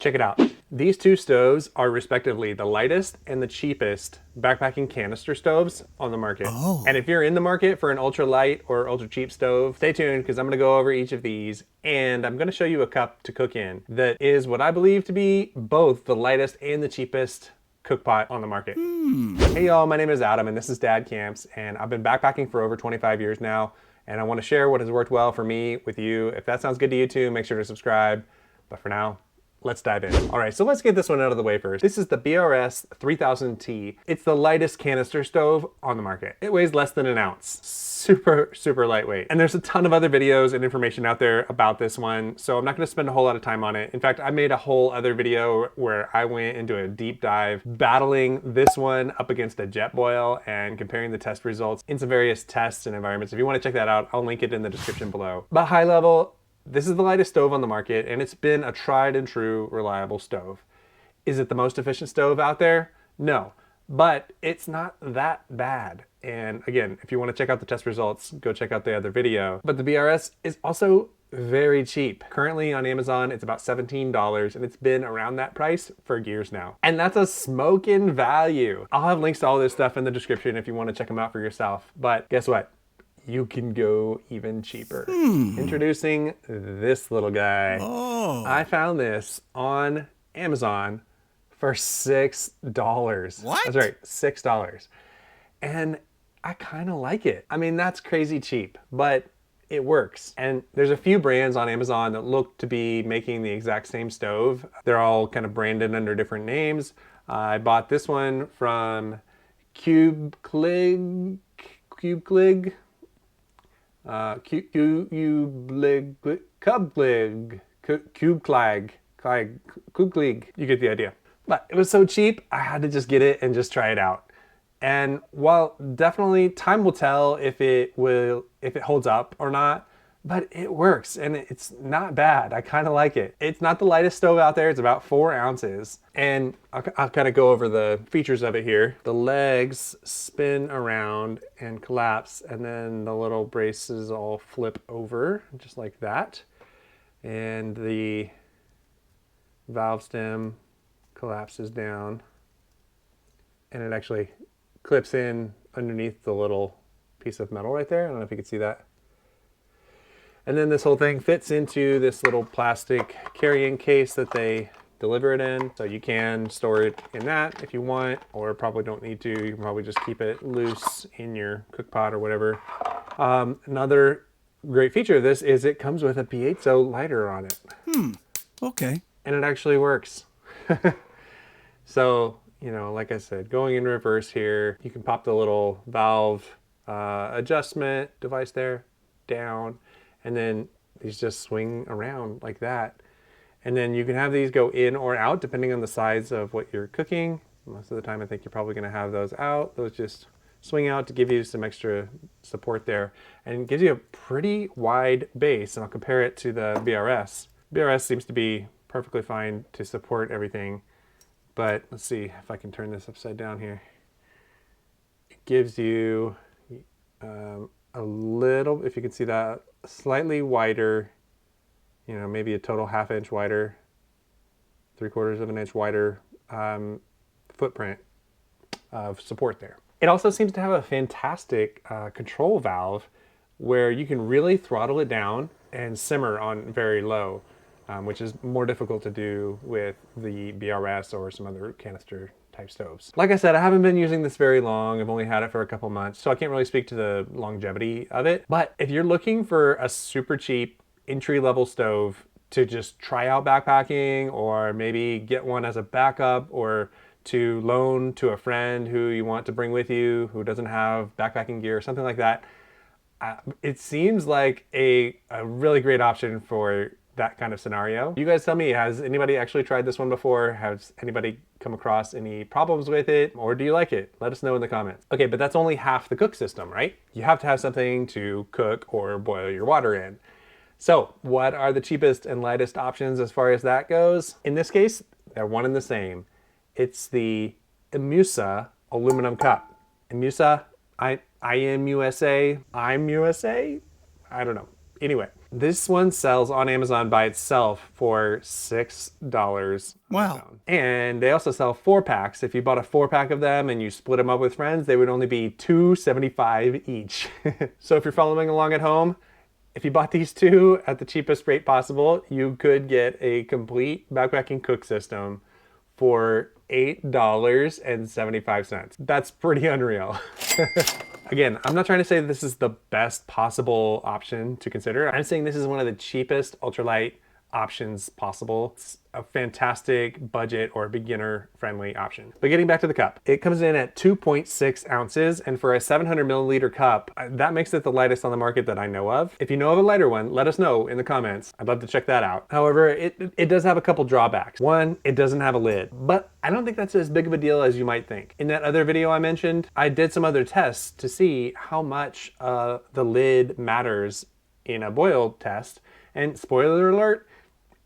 Check it out. These two stoves are respectively the lightest and the cheapest backpacking canister stoves on the market. Oh. And if you're in the market for an ultralight or ultra cheap stove, stay tuned because I'm gonna go over each of these and I'm gonna show you a cup to cook in that is what I believe to be both the lightest and the cheapest cook pot on the market. Hey y'all, my name is Adam and this is Dad Camps, and I've been backpacking for over 25 years now, and I want to share what has worked well for me with you. If that sounds good to you too, make sure to subscribe. But for now, let's dive in. All right, so let's get this one out of the way first. This is the BRS 3000T. It's the lightest canister stove on the market. It weighs less than an ounce. Super lightweight. And there's a ton of other videos and information out there about this one, so I'm not gonna spend a whole lot of time on it. In fact, I made a whole other video where I went into a deep dive battling this one up against a Jetboil and comparing the test results in some various tests and environments. If you wanna check that out, I'll link it in the description below. But high level, this is the lightest stove on the market, and it's been a tried and true, reliable stove. Is it the most efficient stove out there? No, but it's not that bad. And again, if you want to check out the test results, go check out the other video. But the BRS is also very cheap. Currently on Amazon, it's about $17, and it's been around that price for years now. And that's a smoking value. I'll have links to all this stuff in the description if you want to check them out for yourself. But guess what? You can go even cheaper. Introducing this little guy. Oh. I found this on Amazon for $6. What? That's right, $6. And I kind of like it. I mean, that's crazy cheap, but it works. And there's a few brands on Amazon that look to be making the exact same stove. They're all kind of branded under different names. I bought this one from KUBQLIG. KUBQLIG. KUBQLIG. You get the idea. But it was so cheap, I had to just get it and just try it out. And while definitely time will tell if it holds up or not, but it works and it's not bad. I kind of like it. It's not the lightest stove out there. It's about 4 ounces. And I'll kind of go over the features of it here. The legs spin around and collapse, and then the little braces all flip over just like that. And the valve stem collapses down, and it actually clips in underneath the little piece of metal right there. I don't know if you can see that. And then this whole thing fits into this little plastic carrying case that they deliver it in. So you can store it in that if you want, or probably don't need to. You can probably just keep it loose in your cook pot or whatever. Another great feature of this is it comes with a piezo lighter on it. Okay. And it actually works. So, you know, like I said, going in reverse here, you can pop the little valve adjustment device there down, and then these just swing around like that. And then you can have these go in or out depending on the size of what you're cooking. Most of the time I think you're probably gonna have those out. Those just swing out to give you some extra support there. And it gives you a pretty wide base, and I'll compare it to the BRS. BRS seems to be perfectly fine to support everything, but let's see if I can turn this upside down here. It gives you a little, if you can see that, slightly wider, you know, maybe a total ½ inch wider, 3/4 of an inch wider footprint of support there. It also seems to have a fantastic control valve where you can really throttle it down and simmer on very low, which is more difficult to do with the BRS or some other canister type stoves. Like I said, I haven't been using this very long. I've only had it for a couple months, so I can't really speak to the longevity of it. But if you're looking for a super cheap entry-level stove to just try out backpacking, or maybe get one as a backup, or to loan to a friend who you want to bring with you who doesn't have backpacking gear or something like that, it seems like a really great option for that kind of scenario. You guys tell me, has anybody actually tried this one before? Has anybody come across any problems with it? Or do you like it? Let us know in the comments. Okay, but that's only half the cook system, right? You have to have something to cook or boil your water in. So what are the cheapest and lightest options as far as that goes? In this case, they're one and the same. It's the IMUSA aluminum cup. IMUSA, IMUSA, I don't know. Anyway, This one sells on Amazon by itself for $6. Wow. And they also sell 4-packs. If you bought a 4-pack of them and you split them up with friends, they would only be $2.75 each. So if you're following along at home, if you bought these two at the cheapest rate possible, you could get a complete backpacking cook system for $8.75. That's pretty unreal. Again, I'm not trying to say this is the best possible option to consider. I'm saying this is one of the cheapest ultralight options possible. It's a fantastic budget or beginner friendly option. But getting back to the cup, it comes in at 2.6 ounces, and for a 700 milliliter cup, that makes it the lightest on the market that I know of. If you know of a lighter one, let us know in the comments. I'd love to check that out. However, it does have a couple drawbacks. One, it doesn't have a lid, but I don't think that's as big of a deal as you might think. In that other video I mentioned, I did some other tests to see how much the lid matters in a boil test, and spoiler alert,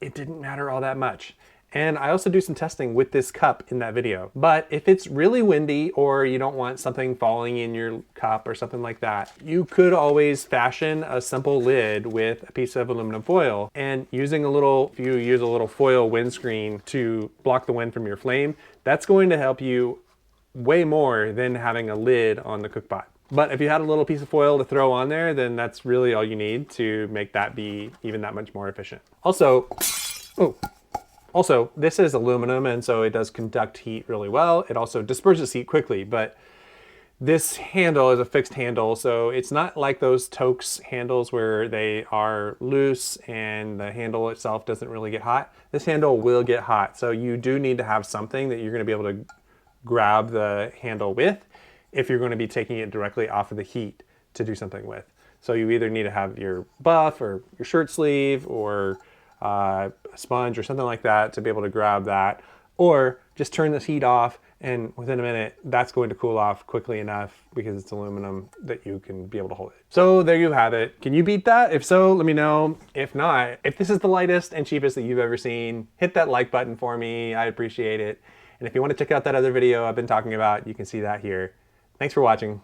it didn't matter all that much. And I also do some testing with this cup in that video. But if it's really windy or you don't want something falling in your cup or something like that, you could always fashion a simple lid with a piece of aluminum foil, and if you use a little foil windscreen to block the wind from your flame, that's going to help you way more than having a lid on the cook pot. But if you had a little piece of foil to throw on there, then that's really all you need to make that be even that much more efficient. Also, this is aluminum, and so it does conduct heat really well. It also disperses heat quickly, but this handle is a fixed handle, so it's not like those Toaks handles where they are loose and the handle itself doesn't really get hot. This handle will get hot, so you do need to have something that you're going to be able to grab the handle with if you're going to be taking it directly off of the heat to do something with. So you either need to have your buff or your shirt sleeve or a sponge or something like that to be able to grab that, or just turn this heat off, and within a minute that's going to cool off quickly enough because it's aluminum that you can be able to hold it. So there you have it. Can you beat that? If so, let me know. If not, if this is the lightest and cheapest that you've ever seen, hit that like button for me. I appreciate it. And if you want to check out that other video I've been talking about, you can see that here. Thanks for watching.